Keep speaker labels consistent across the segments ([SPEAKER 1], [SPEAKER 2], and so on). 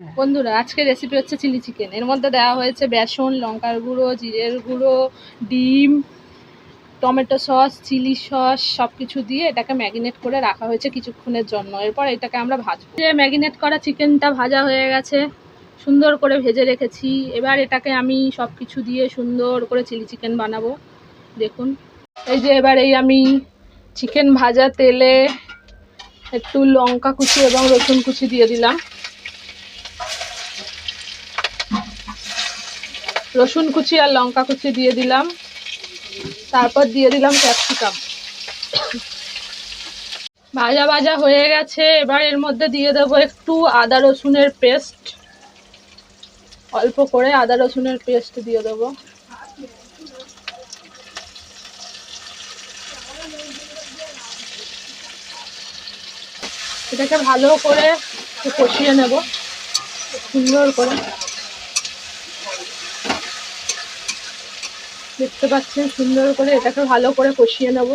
[SPEAKER 1] বন্ধুরা আজকে রেসিপি হচ্ছে চিলি চিকেন। এর মধ্যে দেওয়া হয়েছে বেসন, লঙ্কার গুঁড়ো, জিরের গুঁড়ো, ডিম, টমেটো সস, চিলি সস সব কিছু দিয়ে এটাকে ম্যারিনেট করে রাখা হয়েছে কিছুক্ষণের জন্য। এরপর এটাকে আমরা ভাজবো। যে ম্যারিনেট করা চিকেনটা ভাজা হয়ে গেছে, সুন্দর করে ভেজে রেখেছি। এবার এটাকে আমি সব কিছু দিয়ে সুন্দর করে চিলি চিকেন বানাবো। দেখুন এই যে এবার আমি চিকেন ভাজা তেলে একটু লঙ্কা কুচি এবং রসুন কুচি দিয়ে দিলাম। রসুন কুচি আর লঙ্কা কুচি দিয়ে দিলাম। তারপর দিয়ে দিলাম ক্যাপসিকাম। ভাজা ভাজা হয়ে গেছে। এবার এর মধ্যে দিয়ে দেবো একটু আদা রসুনের পেস্ট, অল্প করে আদা রসুনের পেস্ট দিয়ে দেবো। এটাকে ভালো করে কষিয়ে নেব সুন্দর করে। দেখতে পাচ্ছেন সুন্দর করে এটাকে ভালো করে কষিয়ে নেব।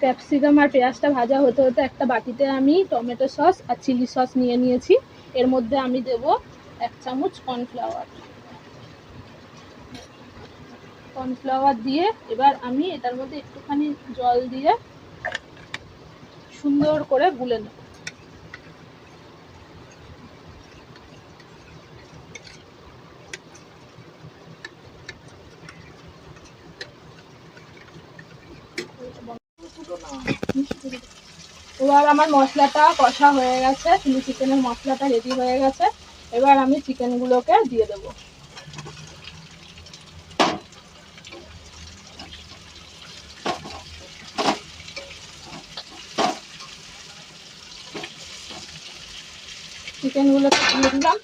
[SPEAKER 1] ক্যাপসিকাম আর পেঁয়াজটা ভাজা হতে হতে একটা বাটিতে আমি টমেটো সস আর চিলি সস নিয়ে নিয়েছি। এর মধ্যে আমি দেব 1 চামচ কর্নফ্লাওয়ার দিয়ে এবার আমি এটার মধ্যে একটুখানি জল দিয়ে সুন্দর করে গুলে নেব। এবার আমার মশলাটা কষা হয়ে গেছে, চিলি চিকেনের মশলাটা রেডি হয়ে গেছে। এবার আমি চিকেনগুলোকে দিয়ে দেবো। চিকেনগুলোকে দিয়ে দিলাম।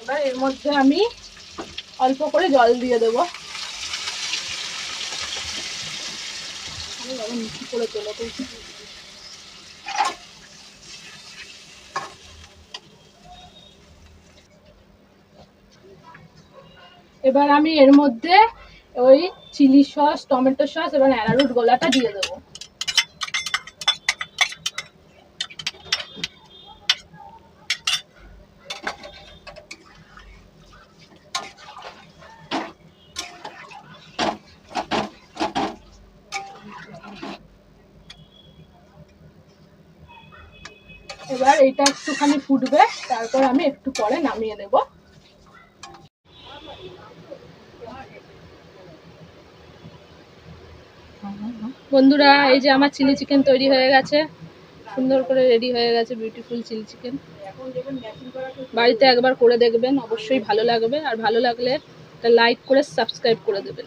[SPEAKER 1] এবার এর মধ্যে আমি অল্প করে জল দিয়ে দেবো। এবার আমি এর মধ্যে ওই চিলি সস, টমেটো সস এবং অ্যারারুট গোলাটা দিয়ে দেবো। এবার এটা একটুখানি ফুটবে, তারপর আমি একটু পরে নামিয়ে নেব। বন্ধুরা এই যে আমার চিলি চিকেন তৈরি হয়ে গেছে, সুন্দর করে রেডি হয়ে গেছে বিউটিফুল চিলি চিকেন। বাড়িতে একবার করে দেখবেন, অবশ্যই ভালো লাগবে। আর ভালো লাগলে একটা লাইক করে সাবস্ক্রাইব করে দেবেন।